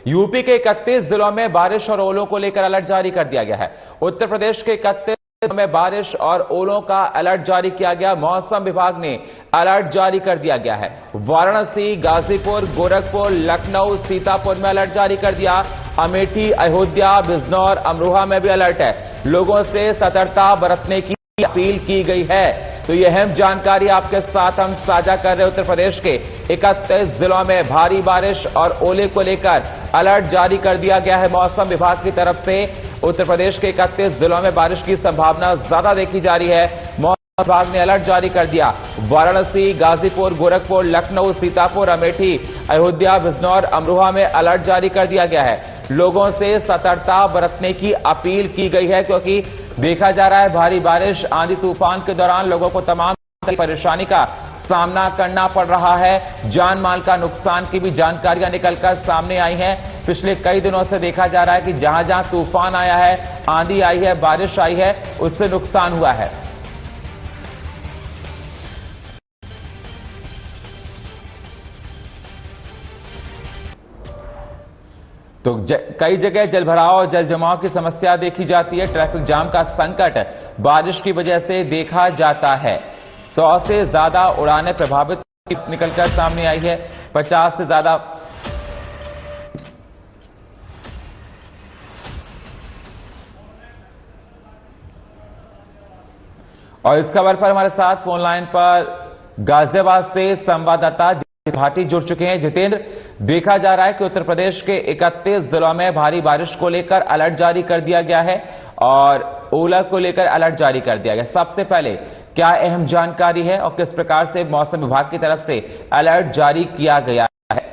UP के 31 जिलों में बारिश और ओलों को लेकर अलर्ट जारी कर दिया गया है। उत्तर प्रदेश के 31 जिलों में बारिश और ओलों का अलर्ट जारी किया गया। मौसम विभाग ने अलर्ट जारी कर दिया गया है। वाराणसी, गाजीपुर, गोरखपुर, लखनऊ, सीतापुर में अलर्ट जारी कर दिया। अमेठी, अयोध्या, बिजनौर, अमरोहा में भी अलर्ट है। लोगों से सतर्कता बरतने की अपील की गई है। तो यह अहम जानकारी आपके साथ हम साझा कर रहे हैं। उत्तर प्रदेश के 31 जिलों में भारी बारिश और ओले को लेकर अलर्ट जारी कर दिया गया है मौसम विभाग की तरफ से। उत्तर प्रदेश के 31 जिलों में बारिश की संभावना ज्यादा देखी जा रही है। मौसम विभाग ने अलर्ट जारी कर दिया। वाराणसी, गाजीपुर, गोरखपुर, लखनऊ, सीतापुर, अमेठी, अयोध्या, बिजनौर, अमरोहा में अलर्ट जारी कर दिया गया है। लोगों से सतर्कता बरतने की अपील की गई है, क्योंकि देखा जा रहा है भारी बारिश, आंधी तूफान के दौरान लोगों को तमाम परेशानी का सामना करना पड़ रहा है। जान माल का नुकसान की भी जानकारियां निकलकर सामने आई हैं। पिछले कई दिनों से देखा जा रहा है कि जहां जहां तूफान आया है, आंधी आई है, बारिश आई है, उससे नुकसान हुआ है। तो कई जगह जलभराव और जल जमाव की समस्या देखी जाती है। ट्रैफिक जाम का संकट बारिश की वजह से देखा जाता है। 100 से ज्यादा उड़ानें प्रभावित निकलकर सामने आई है। 50 से ज्यादा और इस खबर पर हमारे साथ फोन लाइन पर गाजियाबाद से संवाददाता भाटी जुड़ चुके हैं। जितेंद्र, देखा जा रहा है कि उत्तर प्रदेश के 31 जिलों में भारी बारिश को लेकर अलर्ट जारी कर दिया गया है और ओला को लेकर अलर्ट जारी कर दिया गया। सबसे पहले क्या अहम जानकारी है और किस प्रकार से मौसम विभाग की तरफ से अलर्ट जारी किया गया है?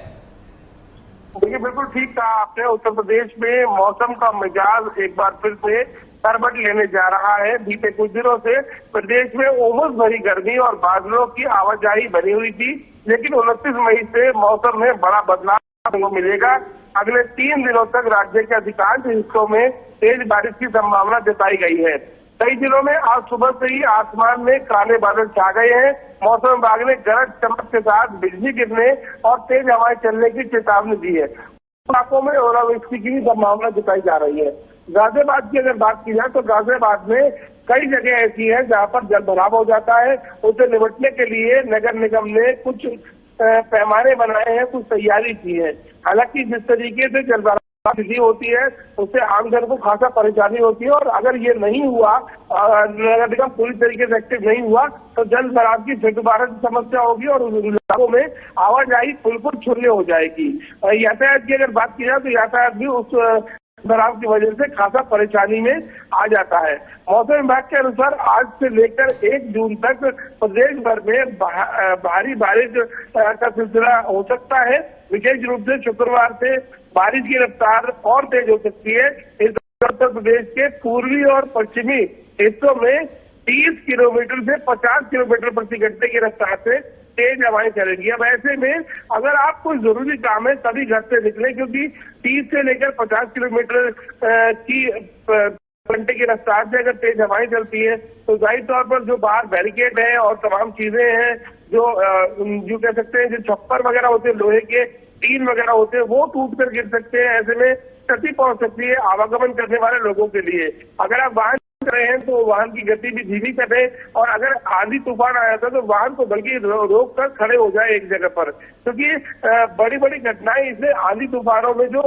देखिए, बिल्कुल ठीक कहा आपने। उत्तर प्रदेश में मौसम का मिजाज एक बार फिर से करवट लेने जा रहा है। बीते कुछ दिनों से प्रदेश में उमस भरी गर्मी और बादलों की आवाजाही बनी हुई थी, लेकिन 29 मई से मौसम में बड़ा बदलाव देखने को मिलेगा। अगले 3 दिनों तक राज्य के अधिकांश हिस्सों में तेज बारिश की संभावना जताई गई है। कई जिलों में आज सुबह से ही आसमान में काले बादल छा गए हैं। मौसम विभाग ने गरज चमक के साथ बिजली गिरने और तेज हवाएं चलने की चेतावनी दी है। इलाकों में ओलावृष्टि की भी संभावना जताई जा रही है। गाजियाबाद की अगर बात की जाए तो गाजियाबाद में कई जगह ऐसी है जहां पर जल भराव हो जाता है। उससे निपटने के लिए नगर निगम ने कुछ पैमाने बनाए हैं, कुछ तैयारी की है। हालांकि जिस तरीके से जल भराव स्थिति होती है उससे आमजन को खासा परेशानी होती है, और अगर ये नहीं हुआ, नगर निगम पूरी तरीके से एक्टिव नहीं हुआ, तो जल भराव की फिर दोबारा समस्या होगी और उन इलाकों में आवाजाही बिल्कुल शून्य हो जाएगी। यातायात की अगर बात की जाए तो यातायात भी उस भराव की वजह से खासा परेशानी में आ जाता है। मौसम विभाग के अनुसार आज से लेकर 1 जून तक प्रदेश भर में भारी बारिश का सिलसिला हो सकता है। विशेष रूप से शुक्रवार से बारिश की रफ्तार और तेज हो सकती है। इस उत्तर प्रदेश के पूर्वी और पश्चिमी हिस्सों में 30 किलोमीटर से 50 किलोमीटर प्रति घंटे की रफ्तार से तेज हवाएं चलेंगी। अब ऐसे में अगर आप कोई जरूरी काम है तभी घर से निकले, क्योंकि 30 से लेकर 50 किलोमीटर की घंटे की रफ्तार से अगर तेज हवाएं चलती है तो जाहिर तौर पर जो बाहर बैरिकेड है और तमाम चीजें हैं, जो कह सकते हैं, जो छप्पर वगैरह होते हैं, लोहे के टीन वगैरह होते हैं, वो टूट कर गिर सकते हैं। ऐसे में क्षति पहुंच सकती है आवागमन करने वाले लोगों के लिए। अगर आप वाहन रहे हैं तो वाहन की गति भी धीमी करें, और अगर आंधी तूफान आया था तो वाहन को बल्कि रोक कर खड़े हो जाए एक जगह पर, क्योंकि बड़ी बड़ी घटनाएं इससे आंधी तूफानों में जो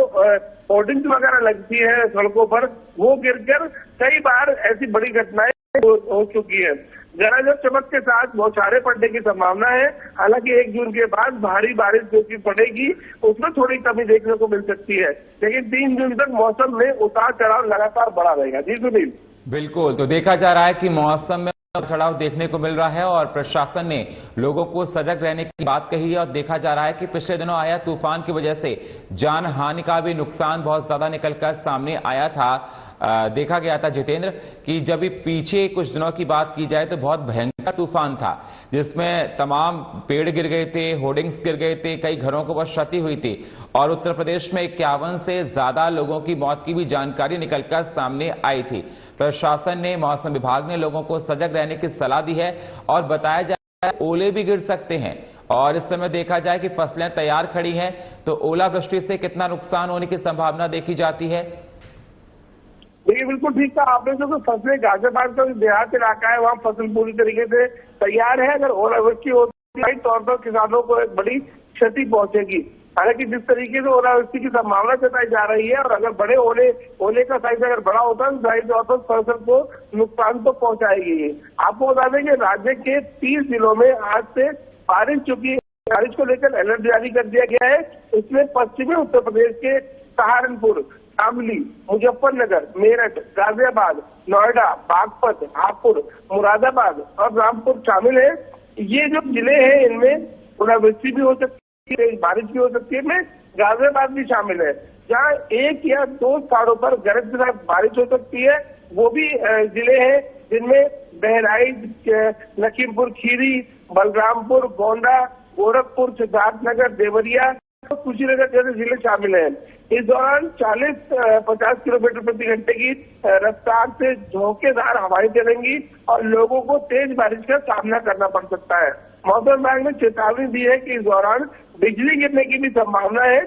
होर्डिंग्स वगैरह लगती है सड़कों पर, वो गिरकर कई बार ऐसी बड़ी घटनाएं हो चुकी है। गरज और चमक के साथ बौछारें पड़ने की संभावना है। हालांकि 1 जून के बाद भारी बारिश जो की पड़ेगी उसमें थोड़ी कमी देखने को मिल सकती है, लेकिन 3 जून तक मौसम में उतार चढ़ाव लगातार बना रहेगा। जी सुनील। बिल्कुल, तो देखा जा रहा है कि मौसम में चढ़ाव देखने को मिल रहा है और प्रशासन ने लोगों को सजग रहने की बात कही है। और देखा जा रहा है कि पिछले दिनों आया तूफान की वजह से जान हानि का भी नुकसान बहुत ज्यादा निकलकर सामने आया था। देखा गया था जितेंद्र कि जब पीछे कुछ दिनों की बात की जाए तो बहुत भयंकर तूफान था, जिसमें तमाम पेड़ गिर गए थे, होर्डिंग्स गिर गए थे, कई घरों को बहुत क्षति हुई थी और उत्तर प्रदेश में 51 से ज्यादा लोगों की मौत की भी जानकारी निकलकर सामने आई थी। प्रशासन ने, मौसम विभाग ने लोगों को सजग रहने की सलाह दी है और बताया जा रहा है ओले भी गिर सकते हैं और इस समय देखा जाए कि फसलें तैयार खड़ी हैं, तो ओलावृष्टि से कितना नुकसान होने की संभावना देखी जाती है? देखिए बिल्कुल ठीक था आपने, जो फसलें गाजियाबाद का जो देहात इलाका है वहाँ फसल पूरी तरीके से तैयार है। अगर ओलावृष्टि होती है तौर पर किसानों को एक बड़ी क्षति पहुंचेगी। हालांकि जिस तरीके से ओलावृष्टि की संभावना जताई जा रही है और अगर बड़े ओले का साइज अगर बड़ा होता है तो जाहिर तौर पर फसल को नुकसान तो पहुंचाएगी। आपको बता दें कि राज्य के 30 जिलों में आज से बारिश बारिश को लेकर अलर्ट जारी कर दिया गया है। इसमें पश्चिमी उत्तर प्रदेश के सहारनपुर, शामली, मुजफ्फरनगर, मेरठ, गाजियाबाद, नोएडा, बागपत, हापुड़, मुरादाबाद और रामपुर शामिल है। ये जो जिले हैं इनमें ओलावृष्टि भी हो सकती है, बारिश भी हो सकती है। इनमें गाजियाबाद भी शामिल है, जहाँ 1 या 2 स्थानों पर गरज के साथ बारिश हो सकती है। वो भी जिले हैं जिनमें बहराइच, लखीमपुर खीरी, बलरामपुर, गोंडा, गोरखपुर, सिद्धार्थनगर, देवरिया, कुशीनगर जैसे जिले शामिल हैं। इस दौरान 40-50 किलोमीटर प्रति घंटे की रफ्तार से झोंकेदार हवाएं चलेंगी और लोगों को तेज बारिश का सामना करना पड़ सकता है। मौसम विभाग ने चेतावनी दी है कि इस दौरान बिजली गिरने की भी संभावना है,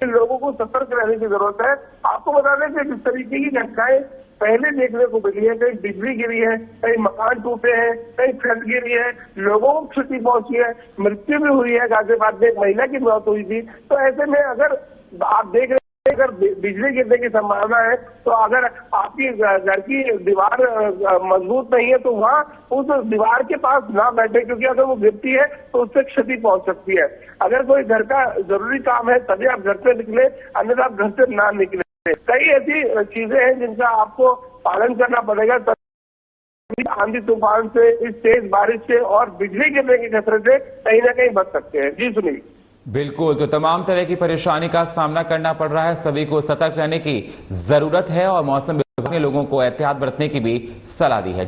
लोगों को सतर्क रहने की जरूरत है। आपको बता दें कि इस तरीके की घटनाएं पहले देखने को मिली है, कहीं बिजली गिरी है, कहीं मकान टूटे हैं, कहीं छत गिरी है, लोगों को क्षति पहुंची है, मृत्यु भी हुई है। गाजियाबाद में एक महिला की मौत हुई थी। तो ऐसे में अगर आप देख रहे हैं अगर बिजली गिरने की संभावना है तो अगर आपकी घर की दीवार मजबूत नहीं है तो वहाँ उस दीवार के पास ना बैठे, क्योंकि अगर वो गिरती है तो उससे क्षति पहुंच सकती है। अगर कोई घर का जरूरी काम है तभी आप घर से निकले, अन्यथा आप घर से ना निकले। कई ऐसी चीजें हैं जिनका आपको पालन करना पड़ेगा, तभी आंधी तूफान से, इस तेज बारिश से और बिजली गिरने के खतरे से कहीं ना कहीं बच सकते हैं। जी सुनील। बिल्कुल, तो तमाम तरह की परेशानी का सामना करना पड़ रहा है, सभी को सतर्क रहने की जरूरत है और मौसम विभाग ने लोगों को एहतियात बरतने की भी सलाह दी है।